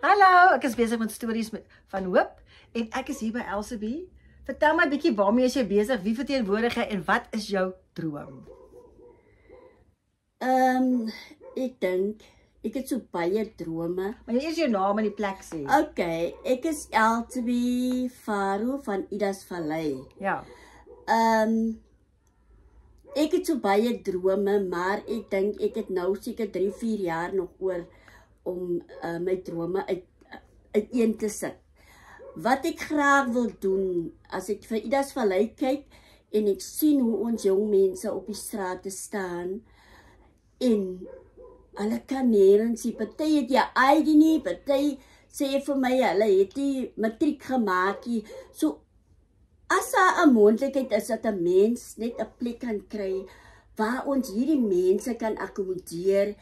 Hallo, ek is besig met stories van hoop en ek is hier by Elsabie. Vertel my 'n bietjie waarmee is jy besig? Wie verteenwoordig jy en wat is jou droom? Ek dink ek het so baie drome. Maar jy eers jou naam en die plek sê. Okay, ek is Elsabie Faro van Idas Vallei. Ja. Ek het so baie drome, maar ek dink ek het nou seker 3-4 jaar nog oor om my drome uiteen te sit. Wat ek graag wil doen, as ek vir Idas Vallei kyk en ek sien hoe ons jong mense op die strate staan en hulle kan nêrens nie, party het jy ID nie, party sê vir my hulle het die matriek gemaak nie. So as daar 'n moontlikheid is dat 'n mens net 'n plek kan kry waar ons hierdie mense kan akkommodeer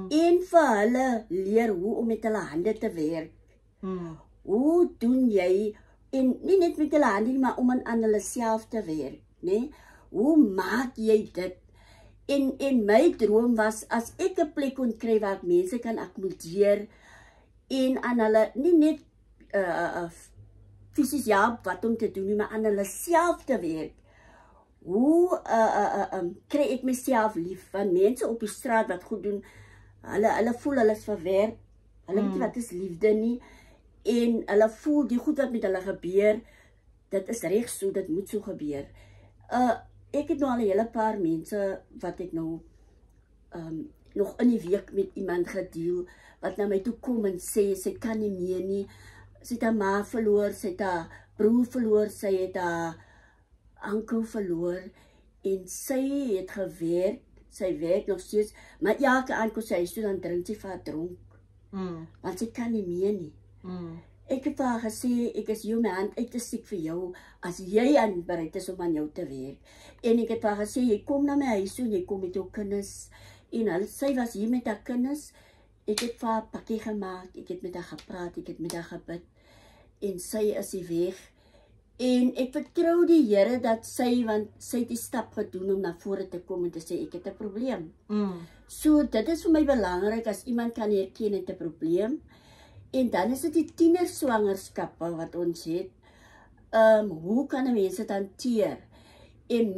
en vir hulle leer hoe om met hulle hande te werk. Hoe doen jy, en nie net met hulle hande nie, maar om aan hulle self te werk, né? Hoe maak jy dit? En my droom was, as ek 'n plek kon kry waar ek mense kan akkommodeer en aan hulle nie net fisies help wat om te doen nie, maar aan hulle self te werk. Hoe kry ek myself lief? Want mense op die straat wat goed doen, hulle voel hulle is verwerp, hulle weet nie wat is liefde nie, en hulle voel die goed wat met hulle gebeur, dit is reg so, dit moet so gebeur. Ek het nou al 'n hele paar mense wat ek nou nog in die week met iemand gedeel, wat na my toe kom en sê, sy kan nie meer nie, sy het haar ma verloor, sy het haar broer verloor, sy het haar ankel verloor, en sy het gewerk, sy werk nog steeds, maar elke aand kom sy huis toe, dan drink sy vir haar dronk, want sy kan nie meer nie. Ek het haar gesê, ek is jou my hand uit te steek vir jou, as jy bereid is om aan jou te werk. En ek het haar gesê, jy kom na my huis toe, jy kom met jou kinders, en sy was hier met haar kinders, ek het vir haar pakkie gemaak, ek het met haar gepraat, ek het met haar gebid, en sy is die weg. En ek vertrou die Here dat want sy het die stap gedoen om na vore te kom en te sê, ek het 'n probleem. So, dit is vir my belangrik, as iemand kan herken het 'n probleem. En dan is dit die tienerswangerskappe wat ons het. Hoe kan 'n mens dit hanteer? En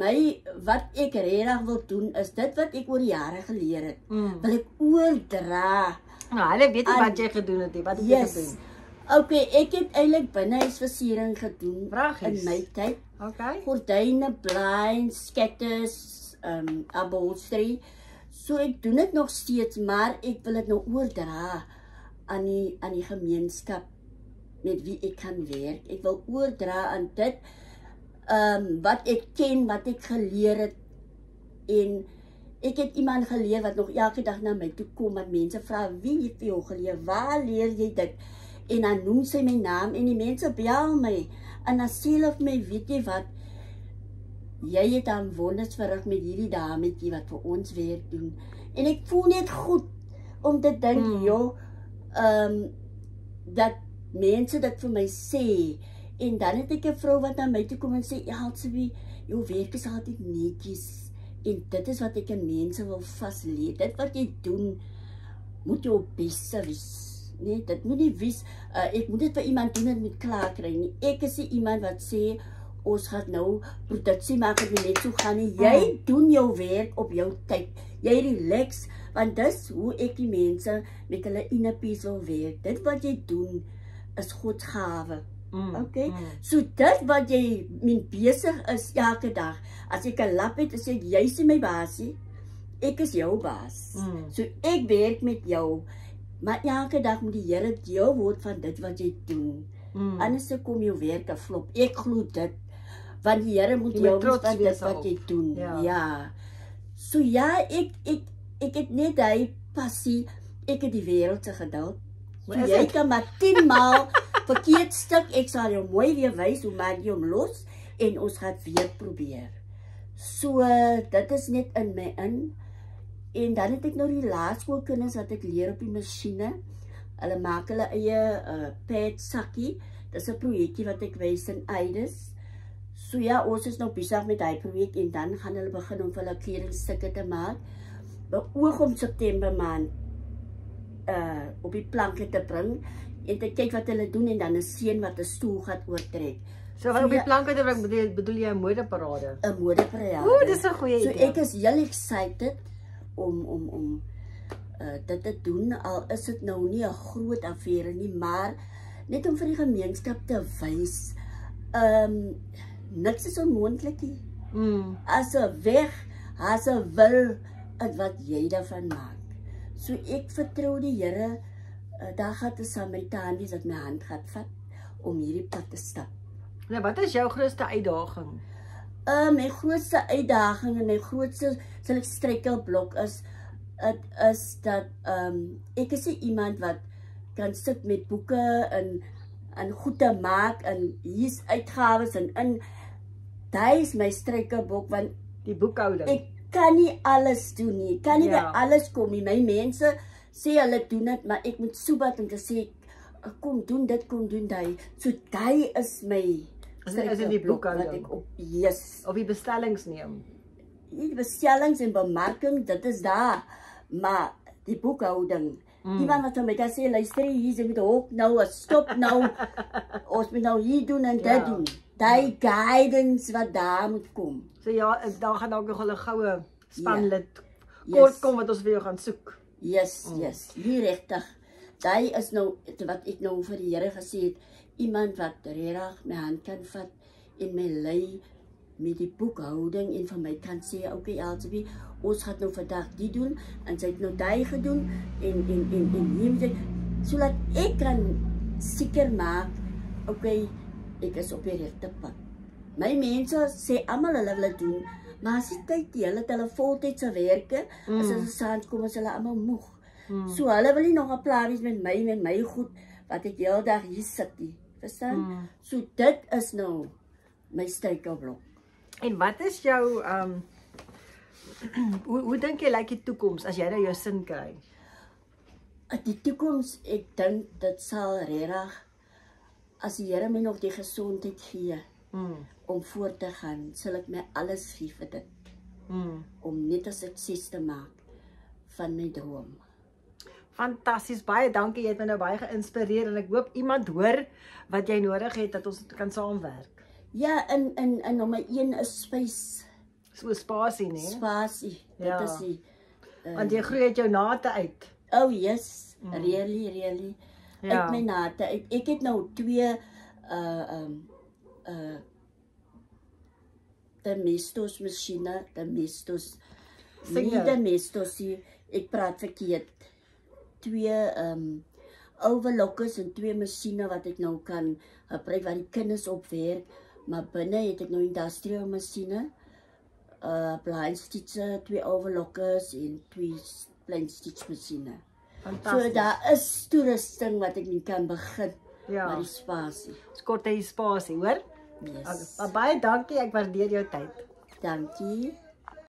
wat ek regtig wil doen, is dit wat ek oor die jare geleer het, wil ek oordra. Nou, hulle weet nie wat jy gedoen het nie, wat het jy gedoen? Okay, ek het eintlik binnehuisversiering gedoen in my tyd. Okay. Gordyne, blinds, sketters, upholstery. So ek doen dit nog steeds, maar ek wil dit nou oordra aan die gemeenskap met wie ek kan werk. Ek wil oordra aan dit wat ek ken, wat ek geleer het. En ek het iemand geleer wat nog elke dag na my toe kom, wat mense vra, wie het vir jou geleer? Waar leer jy dit? En dan noem sy my naam en die mense bel my. En dan sê hulle vir my, weet jy wat? Jy het dan wonders verrig met hierdie dametjie wat vir ons werk doen. En ek voel net goed om te dink, dat mense dit vir my sê. En dan het ek 'n vrou wat na my toe kom en sê, Elsabie, jou werk is altyd netjies. En dit is wat ek in mense wil vasleer. Dit wat jy doen, moet jou beste wees. Nee, dit moet nie wees, ek moet dit vir iemand doen en moet klaar kry nie. Ek is iemand wat sê, ons gaan nou produksie maak en net so gaan nie. Jy doen jou werk op jou tyd. Jy relax, want dis hoe ek die mense met hulle inner peace wil werk. Dit wat jy doen, is Gods gawe. Okay? So dit wat jy besig is elke dag, as ek 'n lap het, sê ek, jy is my baasie, ek is jou baas. So ek werk met jou, maar elke dag moet die Here deel word van dit wat jy doen. Anders kom jou werk 'n flop. Ek glo dit, want die Here moet jou trots van dit wat jy doen. Ja. So ja, ek het net die passie, ek het die wêreld se geduld. So jy kan maar 10 maal verkeerd stuk, ek sal jou mooi weer wys hoe maak jy hom los en ons gaan weer probeer. So dit is net in my in. En dan het ek nou die laerskoolkinders wat ek leer op die masjiene. Hulle maak hulle eie pad sakkie. Dis 'n projekkie wat ek wys in Idas. So ja, ons is nou besig met daai projek en dan gaan hulle begin om vir hulle kledingstukke te maak. Beoog om September maand op die planke te bring en te kyk wat hulle doen en dan 'n seun wat 'n stoel gaan oortrek. So wat op die planke bedoel jy 'n modeparade? 'n Modeparade. Ooh, dis 'n goeie idee. So ek is heel excited om dit te doen, al is dit nou nie 'n groot affære nie, maar net om vir die gemeenskap te wys, niks is onmoontlik nie. As 'n weg, as 'n wil, is wat jy daarvan maak. So ek vertrou die Here, daar gaan 'n Samaritaan wees wat my hand gaan vat om hierdie pad te stap. Nou, wat is jou grootste uitdaging? My grootste uitdaging en my grootste struikelblok is dat ek is nie iemand wat kan sit met boeke en goed te maak en hier's uitgawes en daai is my struikelblok, want Die boekhouding. ek kan nie alles doen nie, ek kan nie by alles kom nie. My mense sê hulle doen dit, maar ek moet soebat om te sê kom doen dit, kom doen daai. So daai is my Is in die boekhouding wat ek op yes. Of die bestellings neem. Die bestellings en bemarking, dit is daar, maar die boekhouding. Iemand wat my kan sê, luister hier, jy moet hok nou, stop nou, ons moet nou hier doen en dit doen. Die guidance wat daar moet kom. So ja, daar gaan dalk nog 'n goue spanlid kort kom wat ons vir jou gaan soek. Yes, nie regtig. Daai is nou wat ek nou vir die Here gesê het, iemand wat regtig my hand kan vat en my lei met die boekhouding en van my kan sê, okay Elsabie, ons gaan nou vandag die doen en sy het nou daai gedoen en hier sodat ek kan seker maak, okay, ek is op die regte pad. My mense sê almal hulle wil doen, maar as die tyd die hulle voltydse werke, as hulle saans kom is hulle almal moeg. So hulle wil nie nog 'n plan wees met my goed wat ek heel dag hier sit nie. Verstaan? So dit is nou my struikelblok. En wat is jou hoe dink jy lyk die toekoms as jy nou jou sin kry? Die toekoms, ek dink dit sal regtig, as die Here my nog die gesondheid gee om voort te gaan, sal ek my alles gee vir dit. Om net 'n sukses te maak van my droom. Fantasties, baie dankie, jy het my nou baie geïnspireer en ek hoop iemand hoor wat jy nodig het dat ons kan saamwerk. Ja, en nommer 1 is space. So spasie, né? Spasie, dit is die want jy groei uit jou nate uit. Oh yes, really. Uit my nate uit. Ek het nou 2 Domestos masjiene, Domestos. Nie Domestos, ek praat verkeerd. 2 overlockers en 2 masjiene wat ek nou kan gebruik waar die kinders op werk, maar binne het ek nou industrial masjiene, blind stitcher, 2 overlockers en 2 blind stitch masjiene. So daar is toerusting wat ek nie kan begin, maar die spasie. Skort hy spasie, hoor? Yes. Baie dankie, ek waardeer jou tyd. Dankie.